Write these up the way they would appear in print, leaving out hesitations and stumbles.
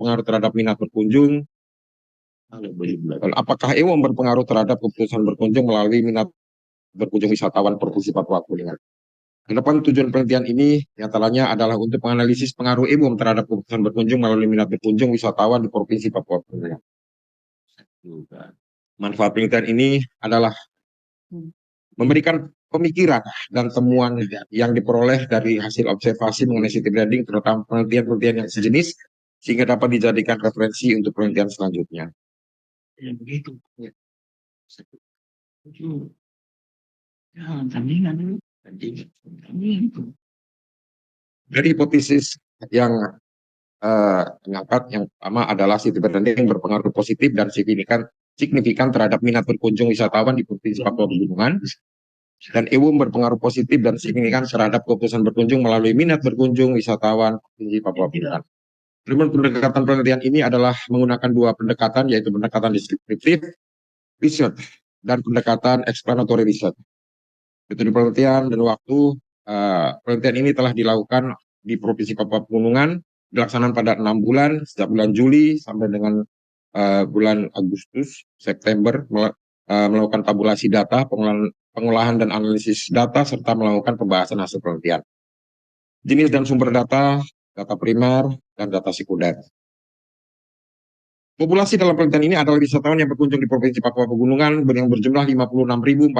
berpengaruh terhadap minat berkunjung? Apakah EWOM berpengaruh terhadap keputusan berkunjung melalui minat berkunjung wisatawan Provinsi Papua Pegunungan? Kedepan tujuan penelitian ini antaranya adalah untuk menganalisis pengaruh EWOM terhadap keputusan berkunjung melalui minat berkunjung wisatawan di Provinsi Papua Pegunungan. Manfaat penelitian ini adalah memberikan pemikiran dan temuan yang diperoleh dari hasil observasi mengenai city branding, terutama penelitian-penelitian yang sejenis, sehingga dapat dijadikan referensi untuk penelitian selanjutnya. Ya, begitu. Ya. Dari hipotesis yang diangkat, yang pertama adalah city branding berpengaruh positif dan signifikan terhadap minat berkunjung wisatawan di Provinsi Papua Pegunungan, dan EWOM berpengaruh positif dan signifikan terhadap keputusan berkunjung melalui minat berkunjung wisatawan Provinsi Papua Pegunungan. Pendekatan penelitian ini adalah menggunakan dua pendekatan, yaitu pendekatan descriptive research dan pendekatan explanatory research. Metode penelitian dan waktu penelitian ini telah dilakukan di Provinsi Papua Pegunungan, dilaksanakan pada 6 bulan, sejak bulan Juli sampai dengan bulan Agustus, September, melakukan tabulasi data, pengolahan dan analisis data, serta melakukan pembahasan hasil penelitian. Jenis dan sumber data, data primer, dan data sekunder. Populasi dalam penelitian ini adalah wisatawan yang berkunjung di Provinsi Papua Pegunungan yang berjumlah 56.441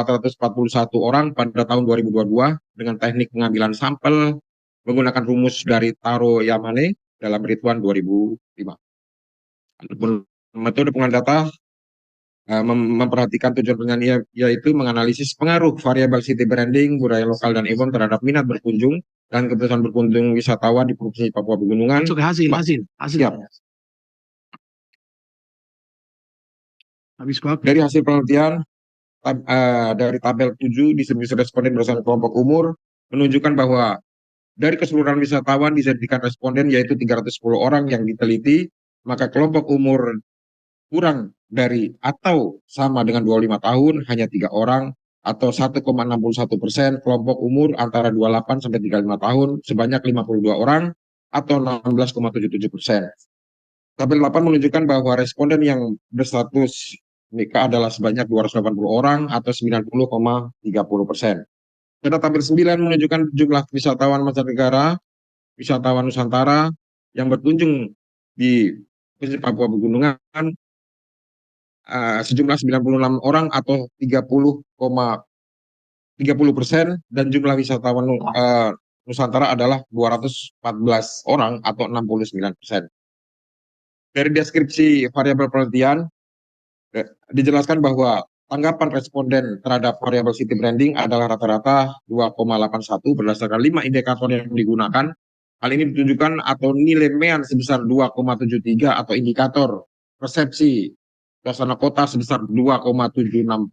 orang pada tahun 2022 dengan teknik pengambilan sampel menggunakan rumus dari Taro Yamane dalam Ridwan 2005. Metode pengambilan data memperhatikan tujuan penelitian yaitu menganalisis pengaruh variabel city branding, budaya lokal dan EWOM terhadap minat berkunjung dan keputusan berkunjung wisatawan di Provinsi Papua Pegunungan. Hasil. Siap. Dari hasil penelitian dari tabel 7 distribusi responden berdasarkan kelompok umur menunjukkan bahwa dari keseluruhan wisatawan dijadikan responden yaitu 310 orang yang diteliti, maka kelompok umur kurang dari atau sama dengan 25 tahun hanya 3 orang atau 1,61%, kelompok umur antara 28 sampai 35 tahun sebanyak 52 orang atau 16,77%. Tabel 8 menunjukkan bahwa responden yang berstatus nikah adalah sebanyak 280 orang atau 90,30%. Pada tabel 9 menunjukkan jumlah wisatawan mancanegara, wisatawan Nusantara yang berkunjung di Papua Pegunungan sejumlah 96 orang atau 30,30%, dan jumlah wisatawan Nusantara adalah 214 orang atau 69%. Dari deskripsi variabel penelitian dijelaskan bahwa tanggapan responden terhadap variabel city branding adalah rata-rata 2,81 berdasarkan 5 indikator yang digunakan. Hal ini ditunjukkan atau nilai MEAN sebesar 2,73 atau indikator persepsi suasana kota sebesar 2,76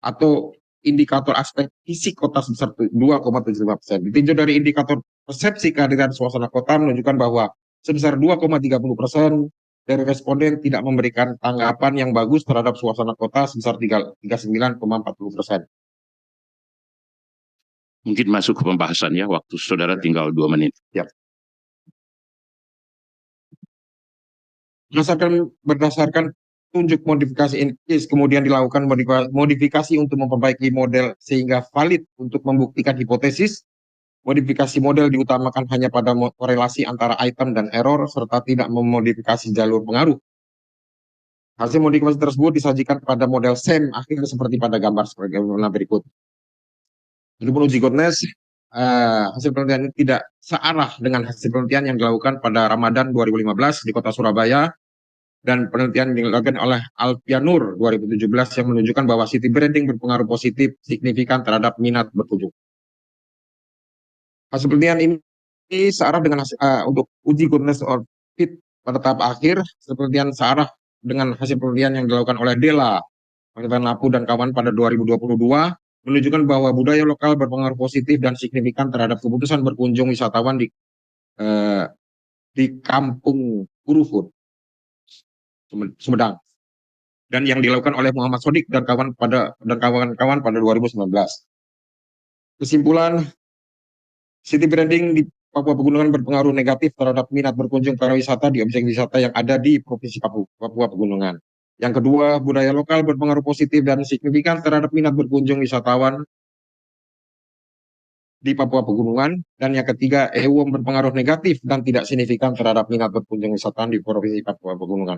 atau indikator aspek fisik kota sebesar 2,75%. Ditinjau dari indikator persepsi kehadiran suasana kota menunjukkan bahwa sebesar 2,30% dari responden tidak memberikan tanggapan yang bagus terhadap suasana kota sebesar 39,40%. Mungkin masuk ke pembahasan ya, waktu saudara tinggal 2 menit. Ya. Berdasarkan tunjuk modifikasi in case, kemudian dilakukan modifikasi untuk memperbaiki model sehingga valid untuk membuktikan hipotesis. Modifikasi model diutamakan hanya pada korelasi antara item dan error serta tidak memodifikasi jalur pengaruh. Hasil modifikasi tersebut disajikan pada model SEM akhir seperti pada gambar berikut. Untuk uji goodness, hasil penelitian ini tidak searah dengan hasil penelitian yang dilakukan pada Ramadan 2015 di kota Surabaya dan penelitian yang dilakukan oleh Alpianur 2017 yang menunjukkan bahwa city branding berpengaruh positif signifikan terhadap minat berkunjung. Hasil penelitian ini searah dengan untuk uji goodness or fit pada tahap akhir. Penelitian searah dengan hasil penelitian yang dilakukan oleh Della, Pangeran Lapu dan kawan pada 2022 menunjukkan bahwa budaya lokal berpengaruh positif dan signifikan terhadap keputusan berkunjung wisatawan di Kampung Kurufut, Sumedang, dan yang dilakukan oleh Muhammad Sodik dan kawan-kawan pada 2019. Kesimpulan, city branding Papua Pegunungan berpengaruh negatif terhadap minat berkunjung pariwisata di objek wisata yang ada di Provinsi Papua Pegunungan. Yang kedua, budaya lokal berpengaruh positif dan signifikan terhadap minat berkunjung wisatawan di Papua Pegunungan. Dan yang ketiga, EWOM berpengaruh negatif dan tidak signifikan terhadap minat berkunjung wisatawan di Provinsi Papua Pegunungan.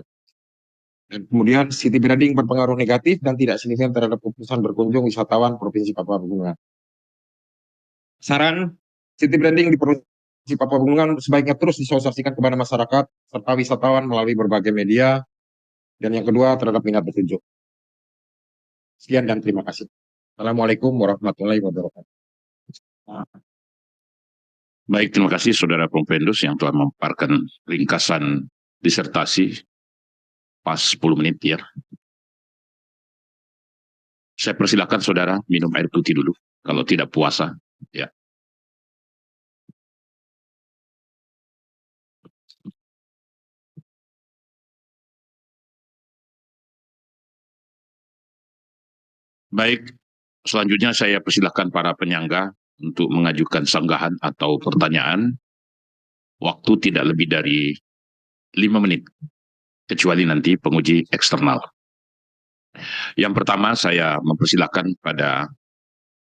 Dan kemudian, city branding berpengaruh negatif dan tidak signifikan terhadap keputusan berkunjung wisatawan Provinsi Papua Pegunungan. Saran, city branding di Provinsi Papua Pegunungan sebaiknya terus disosialisasikan kepada masyarakat serta wisatawan melalui berbagai media. Dan yang kedua, terhadap minat berkunjung. Sekian dan terima kasih. Assalamualaikum warahmatullahi wabarakatuh. Baik, terima kasih Saudara Pompendus yang telah memaparkan ringkasan disertasi pas 10 menit ya. Saya persilakan Saudara minum air putih dulu kalau tidak puasa. Ya. Baik, selanjutnya saya persilakan para penyangga untuk mengajukan sanggahan atau pertanyaan. Waktu tidak lebih dari 5 menit, kecuali nanti penguji eksternal. Yang pertama saya mempersilakan pada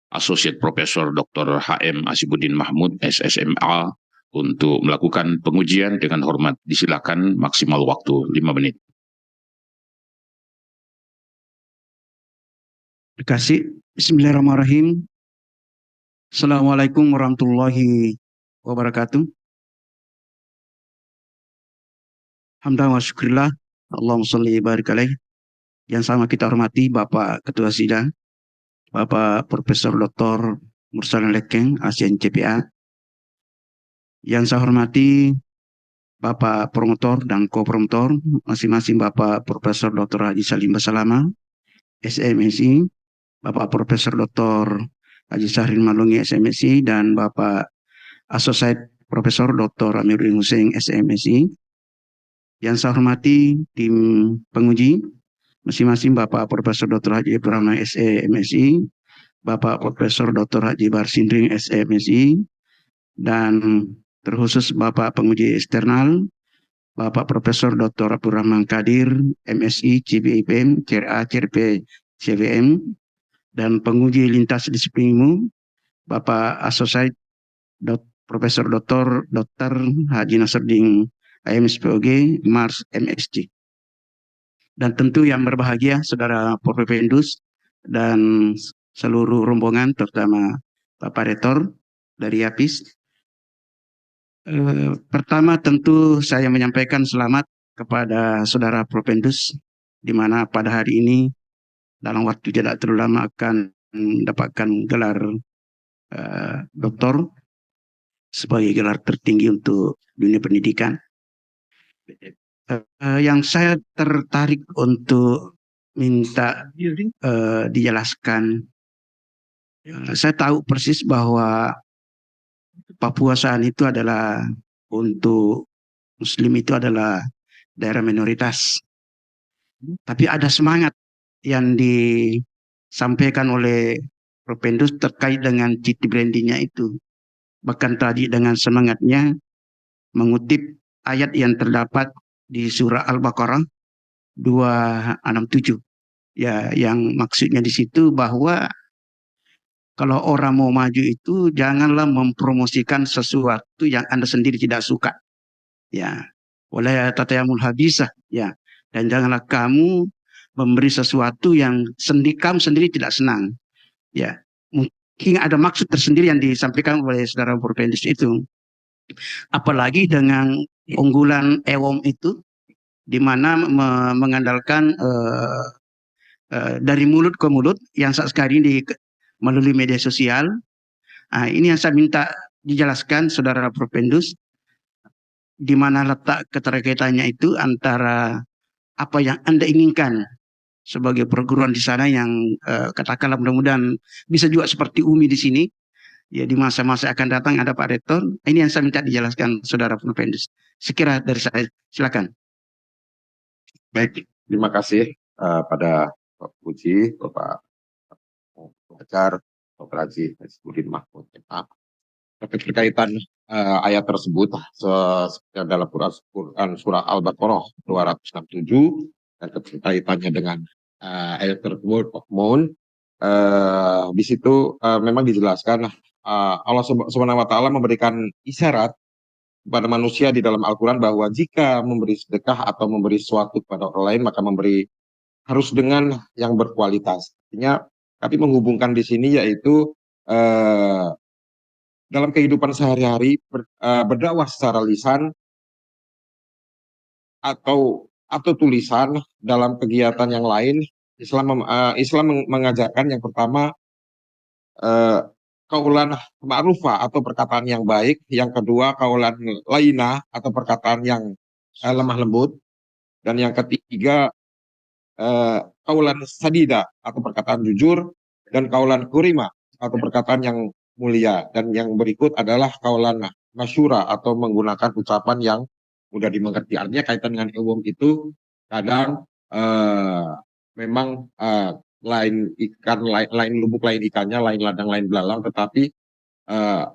Associate Profesor Dr. H.M. Asibuddin Mahmud, SSMA, untuk melakukan pengujian dengan hormat. Disilakan maksimal waktu 5 menit. Terima kasih. Bismillahirrahmanirrahim. Assalamualaikum warahmatullahi wabarakatuh. Hamdan wa syukurillah. Allahumma sholli barik alaih. Yang sama kita hormati Bapak Ketua Sidang, Bapak Profesor Dr. Mursalin Lekeng, ASN CPA. Yang saya hormati Bapak Promotor dan Co-Promotor, masing-masing Bapak Profesor Dr. Haji Salim Basalama, SMSI, Bapak Profesor Dr. Haji Syahrin Malungi, SMSI, dan Bapak Associate Profesor Dr. Amiruddin Hussein, SMSI. Yang saya hormati tim penguji, masing-masing Bapak Profesor Dr. Haji Ibrahim, SMSI, Bapak Profesor Dr. Haji Barsindring, SMSI, dan terkhusus Bapak penguji eksternal, Bapak Profesor Dr. Abdurrahman Kadir, MSI, CBIPM, CRA, CRP, CVM, dan penguji lintas disiplin ilmu, Bapak Associate Profesor Dr. Haji Nasruddin, IMSPOG, Mars MSG. Dan tentu yang berbahagia Saudara Porpependus dan seluruh rombongan, terutama Bapak Rektor dari APIS. Pertama tentu saya menyampaikan selamat kepada Saudara Porpependus, di mana pada hari ini dalam waktu tidak terlalu lama akan mendapatkan gelar doktor sebagai gelar tertinggi untuk dunia pendidikan. Yang saya tertarik untuk minta dijelaskan, saya tahu persis bahwa Papua saat itu adalah untuk Muslim itu adalah daerah minoritas. Tapi ada semangat yang disampaikan oleh Propendus terkait dengan city brandingnya itu. Bahkan tadi dengan semangatnya mengutip ayat yang terdapat di surah Al-Baqarah 267. Ya, yang maksudnya di situ bahwa kalau orang mau maju itu janganlah mempromosikan sesuatu yang Anda sendiri tidak suka. Ya, wala tatayamul habisah, ya. Dan janganlah kamu memberi sesuatu yang kamu sendiri tidak senang. Ya, mungkin ada maksud tersendiri yang disampaikan oleh Saudara Porpendus itu. Apalagi dengan unggulan EWOM itu, di mana mengandalkan dari mulut ke mulut yang saat sekarang ini melalui media sosial. Ini yang saya minta dijelaskan Saudara Propendus, di mana letak keterkaitannya itu antara apa yang Anda inginkan sebagai perguruan di sana yang katakanlah mudah-mudahan bisa juga seperti UMI di sini. Ya, di masa-masa akan datang ada Pak Rektor. Ini yang saya minta dijelaskan Saudara Propendus. Sekira dari saya, silakan. Baik, terima kasih pada Pak Puji, Bapak Pengajar, Dr. Haji Asibuddin Mahmud. keterkaitan ayat tersebut dalam Quran surah Al-Baqarah 267 dan keterkaitannya dengan ayat tersebut, mohon di situ memang dijelaskan Allah Subhanahu wa taala memberikan isyarat kepada manusia di dalam Al-Quran bahwa jika memberi sedekah atau memberi sesuatu kepada orang lain maka memberi harus dengan yang berkualitas. Artinya kami menghubungkan di sini yaitu eh, dalam kehidupan sehari-hari berdakwah secara lisan atau tulisan dalam kegiatan yang lain. Islam mengajarkan yang pertama eh, kaulan ma'rufah atau perkataan yang baik, yang kedua kaulan lainah atau perkataan yang lemah lembut, dan yang ketiga kaulan sadida atau perkataan jujur, dan kaulan kurima atau perkataan yang mulia, dan yang berikut adalah kaulan masyura atau menggunakan ucapan yang mudah dimengerti. Artinya kaitan dengan ilmu itu kadang memang lain ikan, lain lubuk, lain ikannya, lain ladang, lain belalang, tetapi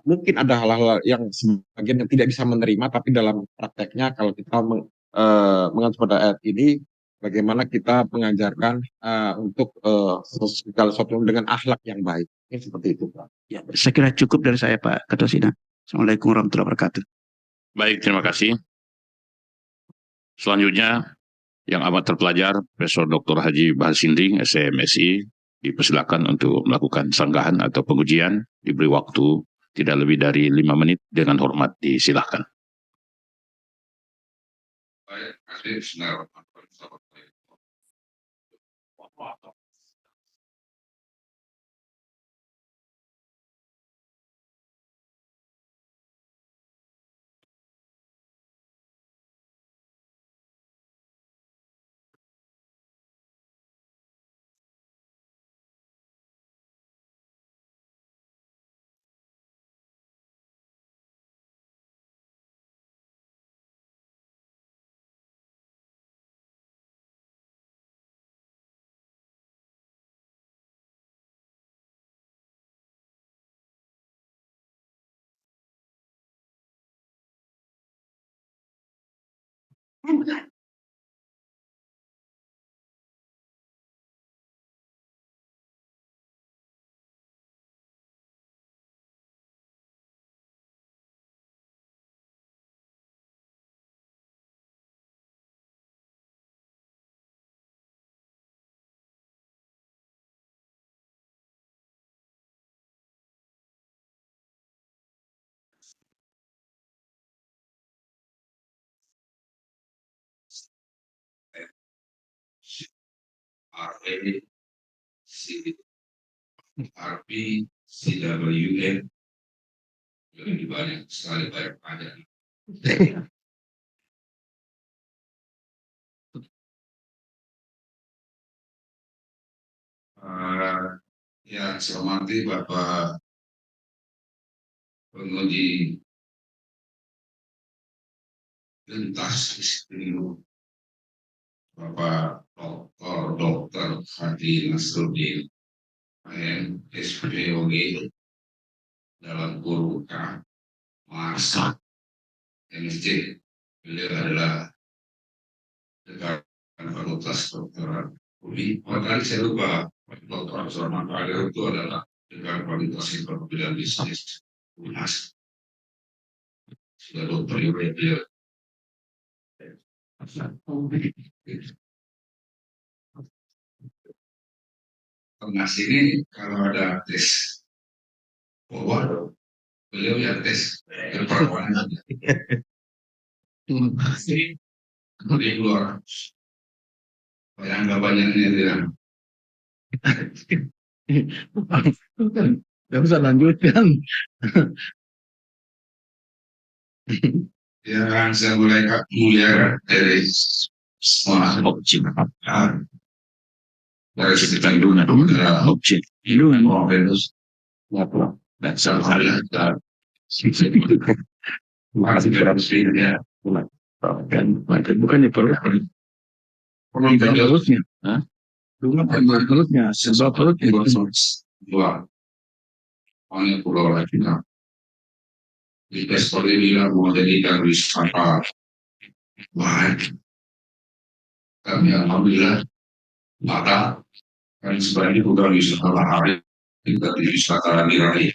mungkin ada hal-hal yang sebagian yang tidak bisa menerima, tapi dalam prakteknya kalau kita mengacu pada ayat ini, bagaimana kita mengajarkan untuk segala sesuatu dengan akhlak yang baik. Ini seperti itu, Pak. Ya, saya kira cukup dari saya, Pak Ketua Sidang. Assalamualaikum warahmatullahi wabarakatuh. Baik, terima kasih. Selanjutnya, yang amat terpelajar, Profesor Dr. Haji Bahasinding, SMSI, dipersilakan untuk melakukan sanggahan atau pengujian, diberi waktu tidak lebih dari 5 menit, dengan hormat disilahkan. RP-CWN lebih banyak sekali banyak pajak. Yang saya hormati Bapak penguji lintas disiplin, Bapak Dr. Haji Nasruddin, SPOG dalam kurung K, Masa, MSc. Beliau adalah dekan Fakultas Kedokteran UNI. Tadi saya lupa, Dr. Abdurrahman Kadir itu adalah dekan Fakultas Kedokteran Bisnis UNAS. Sudah dokter juga dia. Komnas ini kalau ada tes forward, beliau ya tes keperawanan. Pasti di luar. Yang nggak banyak ini dia. Nggak usah lanjutkan. Yang saya mulai mulia dari semua objek dari segi kandungan objek kandungan Venus dan saya masih dalam ya Bukan di perutnya. Perutnya. Bukan di perutnya. Sebab perutnya. dua pulau lagi investor bilang mau jadikan wisata. Wah, kami alhamdulillah maka kan sebenarnya bukan wisata bahari, tapi wisata diraih.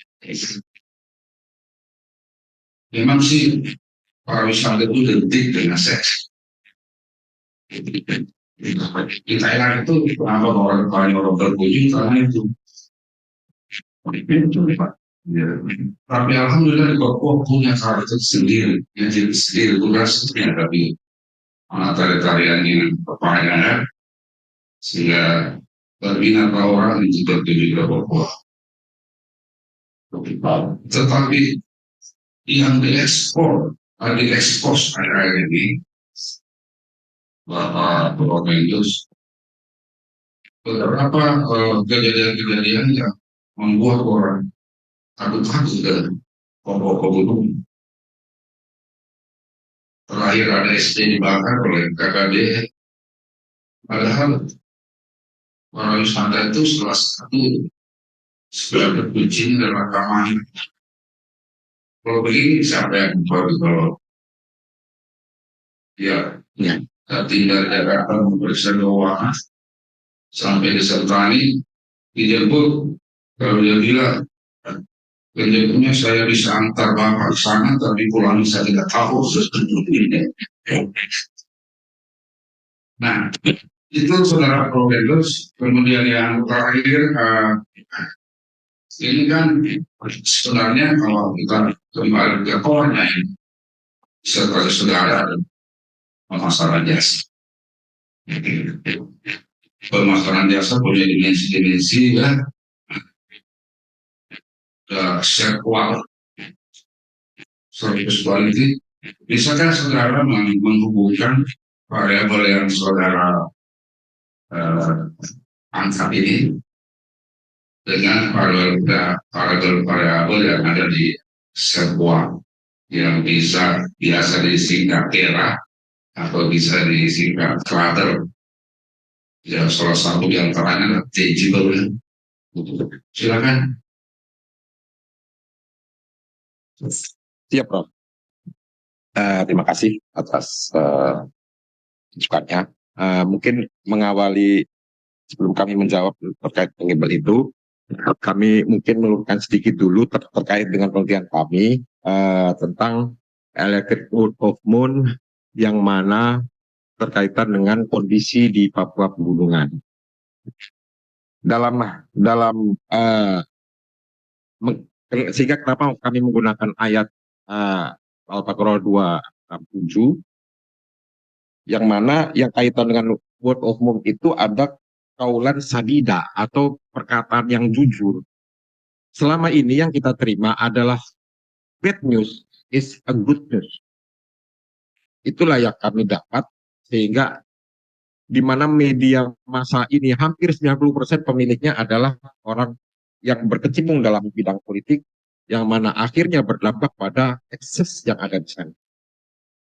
Memang sih para wisata itu identik dengan seks. Di Thailand itu kenapa orang berkunjung karena itu. Ya. Tapi alhamdulillah di Papua punya karakter sendiri, yang jadi sendiri tugas tapi tarian yang permainan sehingga berbina orang itu tertuju ke Papua. Tetapi yang diekspos akhir ini Bapak Prometheus beberapa kejadian-kejadian yang membuat orang takut-takut dan pokok-pokok. Terakhir ada SD dibakar oleh KKD, padahal para wisata itu salah satu sudah berkucing dalam rekaman. Kalau begini siapa yang membuat kalau ya tinggal Jakarta memeriksa keuangan sampai di Sertani dijemput, kalau dia bilang penjemputnya saya bisa antar bapak ke sana tapi pulang saya tidak tahu seperti ini. Nah, itu saudara Prometheus. Kemudian yang terakhir ini kan sebenarnya kalau kita kembali ke kornya ini sebagai saudara pemasaran jasa. Pemasaran jasa punya dimensi-dimensi ya, seksual, service quality. Bisakah saudara menghubungkan variabel yang saudara angkat ini dengan variabel yang ada di sebuah yang biasa disingkat era atau bisa disingkat clutter. Ya, salah satu di antaranya tangible. Silakan. Siap, Prof. Terima kasih atas masukannya. Mungkin mengawali sebelum kami menjawab terkait tangible itu, kami mungkin meluruskan sedikit dulu terkait dengan penelitian kami tentang electric of moon yang mana berkaitan dengan kondisi di Papua pegunungan. Sehingga kenapa kami menggunakan ayat Al-Baqarah 267 yang mana yang kaitan dengan word of mouth itu ada kaulan sadida atau perkataan yang jujur. Selama ini yang kita terima adalah bad news is a good news. Itulah yang kami dapat, sehingga di mana media massa ini hampir 90% pemiliknya adalah orang yang berkecimpung dalam bidang politik, yang mana akhirnya berdampak pada ekses yang ada di sana.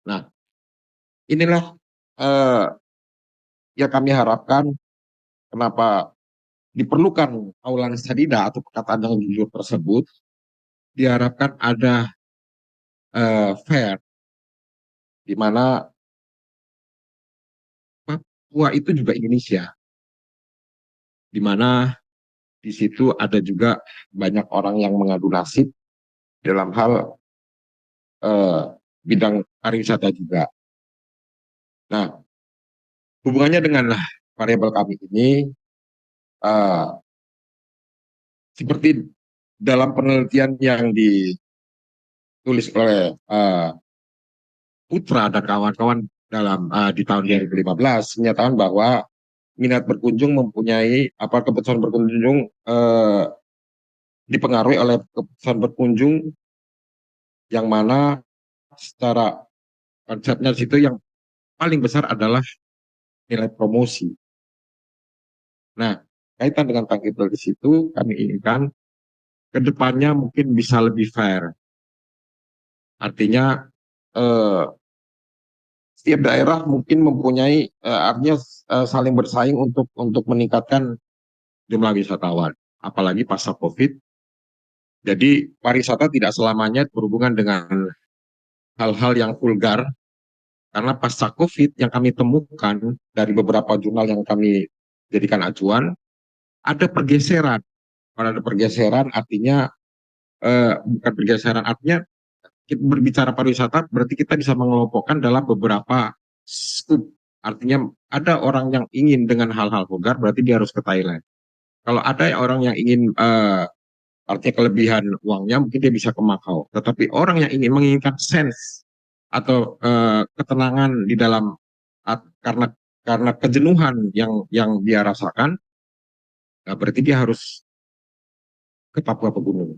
Nah, inilah yang kami harapkan kenapa diperlukan aulan sadida atau perkataan yang jujur tersebut, diharapkan ada fair, di mana Papua itu juga Indonesia, di mana di situ ada juga banyak orang yang mengadu nasib dalam hal bidang pariwisata juga. Nah, hubungannya dengan variabel kami ini, seperti dalam penelitian yang ditulis oleh Putra dan kawan-kawan dalam di tahun 2015 menyatakan bahwa minat berkunjung keputusan berkunjung dipengaruhi oleh keputusan berkunjung yang mana secara konsepnya di situ yang paling besar adalah nilai promosi. Nah, kaitan dengan tangible di situ kami inginkan kedepannya mungkin bisa lebih fair. Artinya setiap daerah mungkin mempunyai artinya saling bersaing untuk meningkatkan jumlah wisatawan, apalagi pasca COVID, Jadi pariwisata tidak selamanya berhubungan dengan hal-hal yang vulgar, karena pasca COVID yang kami temukan dari beberapa jurnal yang kami jadikan acuan, ada pergeseran. Kalau ada pergeseran artinya, bukan pergeseran, artinya kita berbicara pariwisata berarti kita bisa mengelompokkan dalam beberapa scoop. Artinya ada orang yang ingin dengan hal-hal vulgar berarti dia harus ke Thailand. Kalau ada orang yang ingin artinya kelebihan uangnya mungkin dia bisa ke Makau. Tetapi orang yang menginginkan sense atau ketenangan di dalam karena kejenuhan yang dia rasakan, berarti dia harus ke Papua Pegunungan.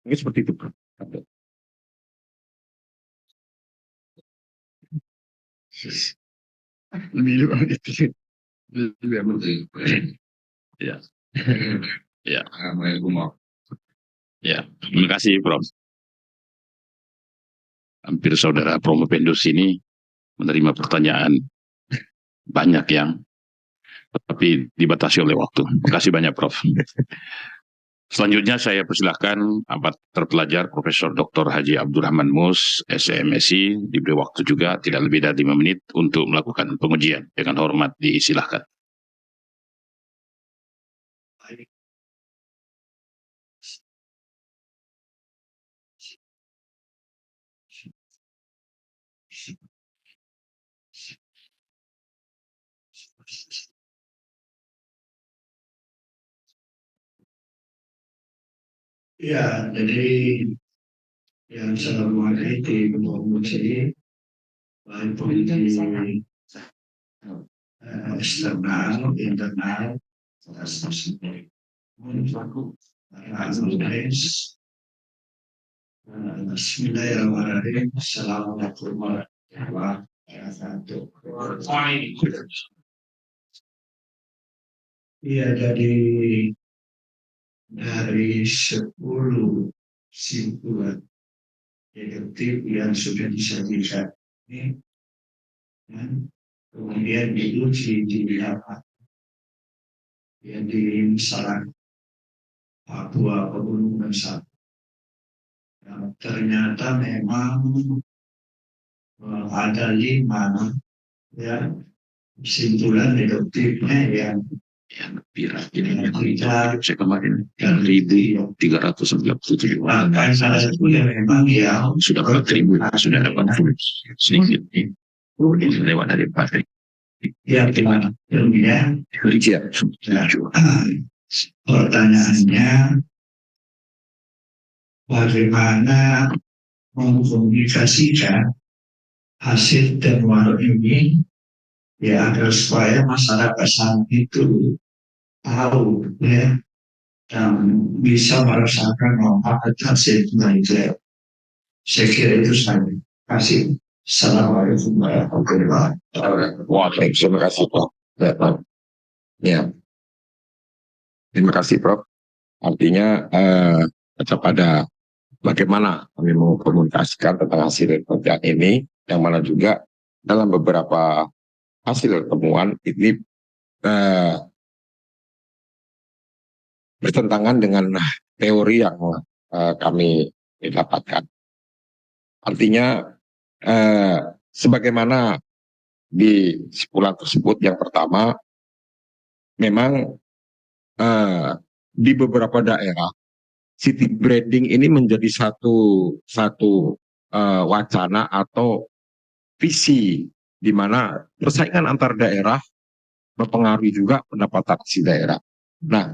Ini seperti itu, Bro. Lebih itu. Ya, ya, ya. Terima kasih, Prof. Hampir saudara Promo Pendus ini menerima pertanyaan banyak yang tapi dibatasi oleh waktu. Terima kasih banyak, Prof. Selanjutnya saya persilahkan Bapak terpelajar Profesor Dr. Haji Abdurrahman Mus, SMSI, diberi waktu juga tidak lebih dari 5 menit untuk melakukan pengujian. Dengan hormat disilahkan. Ya, jadi yang saya hormati di Promosi, baik politik eksternal, internal, Bismillahirrahmanirrahim. Assalamualaikum warahmatullahi wabarakatuh. Iya, dari 10 simpulan deduktif yang sudah disajikan ini, dan kemudian diuji di apa yang di Saran Papua Pegunungan satu. Nah, ternyata memang ada 5 ya kesimpulan deduktifnya yang Pirat ini kita saya kemarin 1.397 bahkan salah satunya memang yang sudah 4.000 sudah dapat sedikit lewat dari pabrik yang ilmiah. Pertanyaannya, bagaimana mengkomunikasikan hasil temuan ini ya agar supaya masyarakat sana itu tahu ya dan bisa merasakan manfaat hasil penelitian. Saya kira itu saja. Terima kasih. Assalamualaikum warahmatullahi wabarakatuh. Terima kasih, Prof. Ya, terima kasih, Prof. Artinya pada bagaimana kami mengkomunikasikan tentang hasil penelitian ini, yang mana juga dalam beberapa hasil temuan ini bertentangan dengan teori yang kami dapatkan. Artinya sebagaimana di simpulan tersebut, yang pertama memang di beberapa daerah city branding ini menjadi satu wacana atau visi di mana persaingan antar daerah mempengaruhi juga pendapatan si daerah. Nah,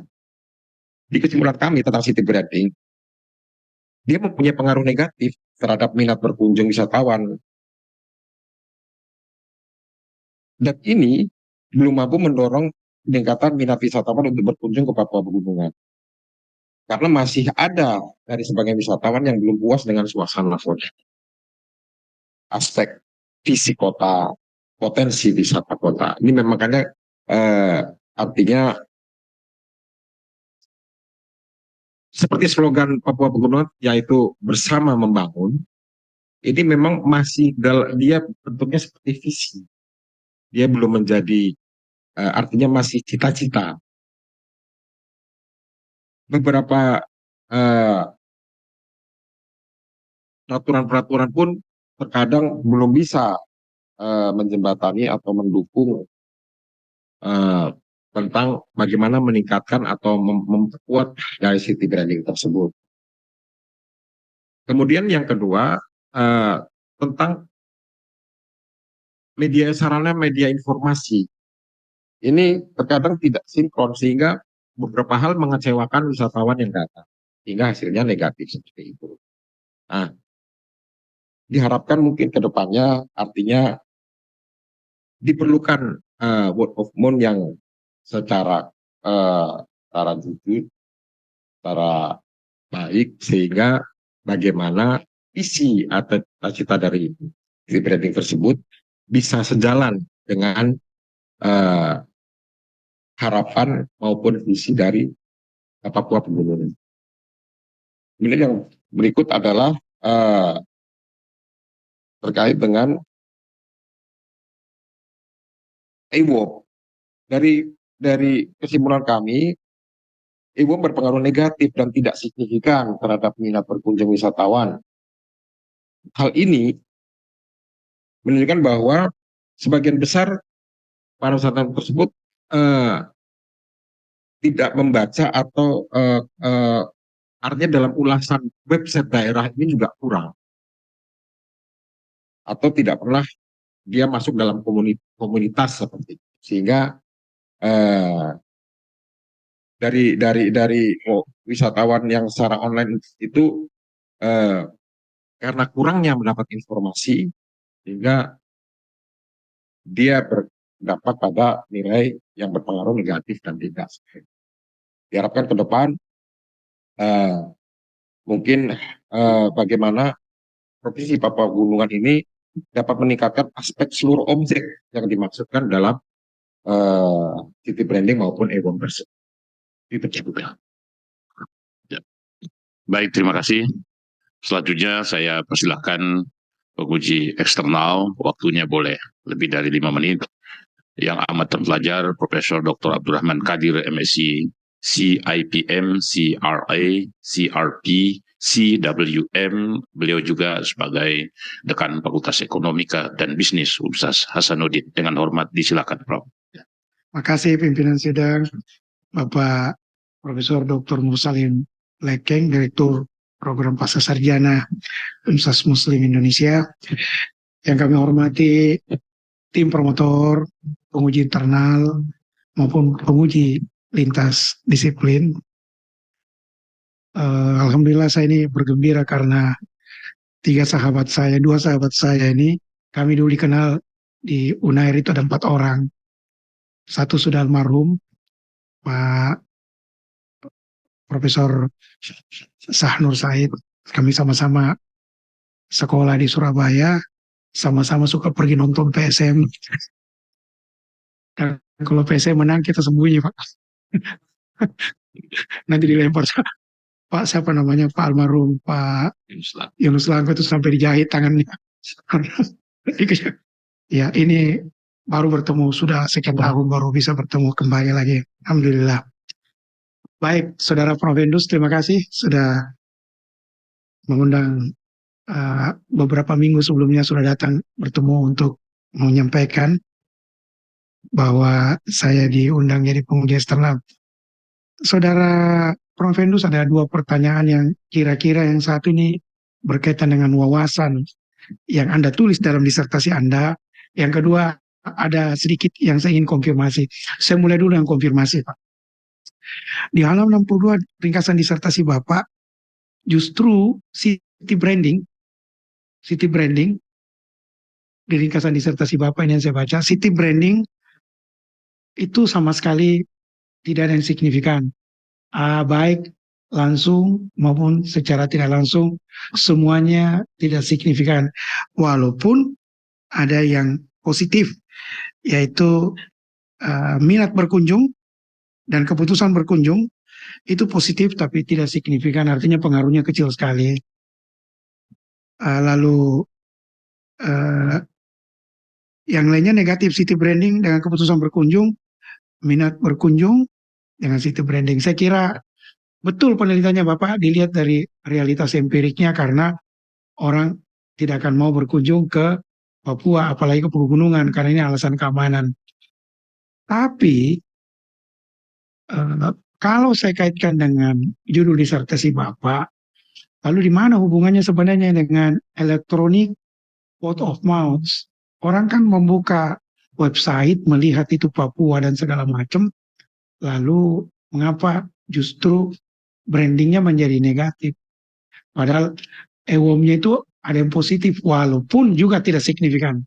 di kesimpulan kami tentang city branding, dia mempunyai pengaruh negatif terhadap minat berkunjung wisatawan. Dan ini belum mampu mendorong peningkatan minat wisatawan untuk berkunjung ke Papua Pegunungan. Karena masih ada dari sebagian wisatawan yang belum puas dengan suasana kota. Aspek visi kota, potensi wisata kota. Ini makanya artinya seperti slogan Papua Pegunungan, yaitu bersama membangun, ini memang masih dia bentuknya seperti visi. Dia belum menjadi artinya masih cita-cita. Beberapa eh, peraturan-peraturan pun terkadang belum bisa menjembatani atau mendukung eh, tentang bagaimana meningkatkan atau memperkuat dari city branding tersebut. Kemudian yang kedua, tentang sarana media informasi. Ini terkadang tidak sinkron sehingga beberapa hal mengecewakan wisatawan yang datang. Sehingga hasilnya negatif seperti itu. Nah, diharapkan mungkin ke depannya artinya diperlukan word of mouth yang secara secara jujur, secara baik sehingga bagaimana visi atau cita-cita dari branding tersebut bisa sejalan dengan eh, harapan maupun visi dari Papua Pegunungan. Kemudian yang berikut adalah terkait dengan EWOP. Dari kesimpulan kami, EWOP berpengaruh negatif dan tidak signifikan terhadap minat berkunjung wisatawan. Hal ini menunjukkan bahwa sebagian besar para wisatawan tersebut tidak membaca atau artinya dalam ulasan website daerah ini juga kurang atau tidak pernah dia masuk dalam komunitas seperti itu. Sehingga dari wisatawan yang secara online itu karena kurangnya mendapat informasi sehingga dia berdampak pada nilai yang berpengaruh negatif dan tidak. Diharapkan ke depan mungkin bagaimana Provinsi Papua Pegunungan ini dapat meningkatkan aspek seluruh objek yang dimaksudkan dalam city branding maupun e-com tersebut. Itu juga. Ya. Baik, terima kasih. Selanjutnya saya persilahkan penguji eksternal, waktunya boleh lebih dari 5 menit. Yang amat terpelajar, Profesor Dr. Abdurrahman Kadir, MSc, CIPM, CRA, CRP, CWM. Beliau juga sebagai Dekan Fakultas Ekonomika dan Bisnis Universitas Hasanuddin. Dengan hormat disilakan, Prof. Terima kasih pimpinan sidang, Bapak Profesor Dr. Mursalim Lekeng, Direktur Program Pasca Sarjana Universitas Muslim Indonesia. Yang kami hormati tim promotor, penguji internal, maupun penguji lintas disiplin. Alhamdulillah saya ini bergembira karena dua sahabat saya ini, kami dulu dikenal di Unair itu ada 4 orang. Satu sudah almarhum, Pak Profesor Sahnur Said. Kami sama-sama sekolah di Surabaya, sama-sama suka pergi nonton PSM. Dan kalau PSM menang kita sembunyi, Pak. Nanti dilempar Pak siapa namanya, Pak almarhum Pak Yunus Langko itu sampai dijahit tangannya. Ya ini baru bertemu, sudah sekian tahun baru bisa bertemu kembali lagi. Alhamdulillah. Baik, Saudara Provendus, terima kasih sudah mengundang. Beberapa minggu sebelumnya sudah datang bertemu untuk menyampaikan bahwa saya diundang jadi penguji eksternal. Saudara Provendus, ada 2 pertanyaan yang kira-kira yang satu ini berkaitan dengan wawasan yang Anda tulis dalam disertasi Anda. Yang kedua, ada sedikit yang saya ingin konfirmasi. Saya mulai dulu dengan konfirmasi, Pak. Di halaman 62 ringkasan disertasi Bapak, justru city branding di ringkasan disertasi Bapak ini yang saya baca, city branding itu sama sekali tidak ada yang signifikan. Baik langsung maupun secara tidak langsung, semuanya tidak signifikan. Walaupun ada yang positif, yaitu minat berkunjung dan keputusan berkunjung itu positif tapi tidak signifikan, artinya pengaruhnya kecil sekali. Lalu yang lainnya negatif, city branding dengan keputusan berkunjung, minat berkunjung dengan city branding. Saya kira betul penelitiannya Bapak dilihat dari realitas empiriknya karena orang tidak akan mau berkunjung ke Papua, apalagi ke pegunungan karena ini alasan keamanan. Tapi kalau saya kaitkan dengan judul disertasi Bapak, lalu di mana hubungannya sebenarnya dengan elektronik word of mouth? Orang kan membuka website, melihat itu Papua dan segala macam, lalu mengapa justru brandingnya menjadi negatif? Padahal EWOM-nya itu ada yang positif, walaupun juga tidak signifikan.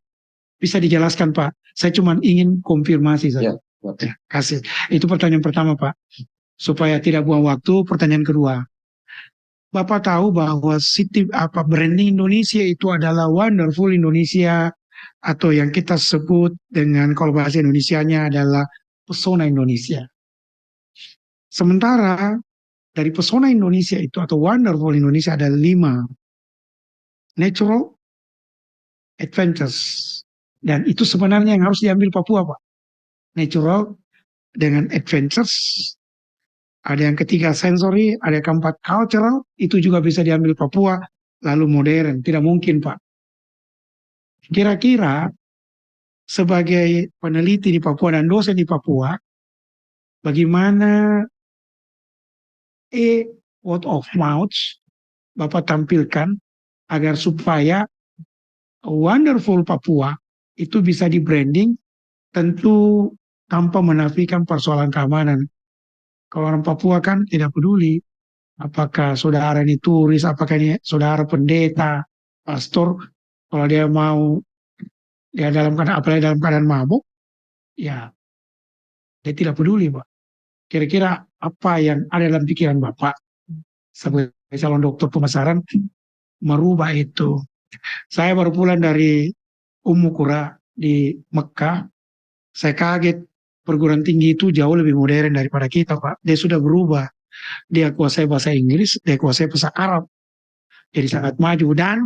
Bisa dijelaskan Pak? Saya cuma ingin konfirmasi saja. Ya. Kasih. Itu pertanyaan pertama Pak. Supaya tidak buang waktu, pertanyaan kedua. Bapak tahu bahwa branding Indonesia itu adalah Wonderful Indonesia, atau yang kita sebut dengan kalau bahasa Indonesianya adalah Pesona Indonesia. Sementara dari Pesona Indonesia itu atau Wonderful Indonesia ada 5. Natural, Adventures. Dan itu sebenarnya yang harus diambil Papua Pak. Natural dengan Adventures. Ada yang ketiga sensory, ada yang keempat cultural, itu juga bisa diambil Papua, lalu modern. Tidak mungkin Pak. Kira-kira sebagai peneliti di Papua dan dosen di Papua, bagaimana word of mouth Bapak tampilkan agar supaya Wonderful Papua itu bisa di branding, tentu tanpa menafikan persoalan keamanan. Kalau orang Papua kan tidak peduli apakah saudara ini turis, apakah ini saudara pendeta, pastor, kalau dia dalam keadaan, apalagi dalam keadaan mabuk, ya dia tidak peduli Pak. Kira-kira apa yang ada dalam pikiran Bapak sebagai calon dokter pemasaran merubah itu? Saya baru pulang dari Qura di Mekah. Saya kaget perguruan tinggi itu jauh lebih modern daripada kita Pak. Dia sudah berubah. Dia kuasai bahasa Inggris, dia kuasai bahasa Arab. Jadi sangat maju. Dan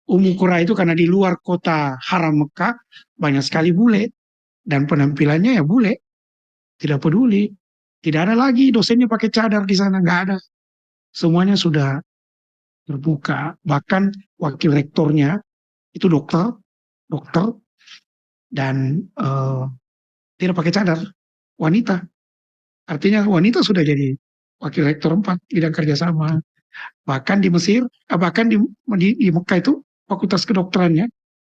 Qura itu karena di luar kota haram Mekah banyak sekali bule. Dan penampilannya ya bule. Tidak peduli. Tidak ada lagi dosennya pakai cadar di sana. Nggak ada. Semuanya sudah terbuka. Bahkan wakil rektornya itu dokter dan tidak pakai cadar, wanita. Artinya wanita sudah jadi wakil rektor 4 bidang kerjasama. Bahkan di Mesir, bahkan di Mekah itu fakultas kedokterannya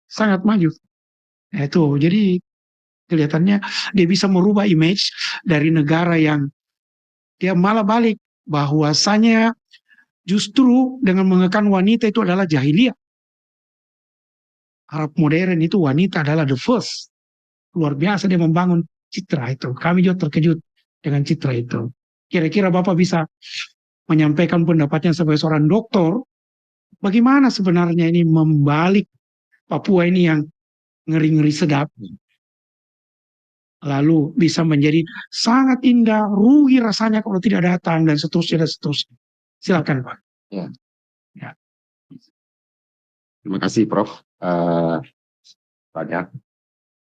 sangat maju. Nah, itu jadi kelihatannya dia bisa merubah image dari negara yang dia malah balik bahwasanya justru dengan mengekang wanita itu adalah jahiliyah. Arab modern itu wanita adalah the first. Luar biasa dia membangun citra itu. Kami juga terkejut dengan citra itu. Kira-kira Bapak bisa menyampaikan pendapatnya sebagai seorang dokter, bagaimana sebenarnya ini membalik Papua ini yang ngeri-ngeri sedap, lalu bisa menjadi sangat indah, rugi rasanya kalau tidak datang, dan seterusnya, dan seterusnya. Silakan Pak. Ya. Terima kasih Prof. Banyak.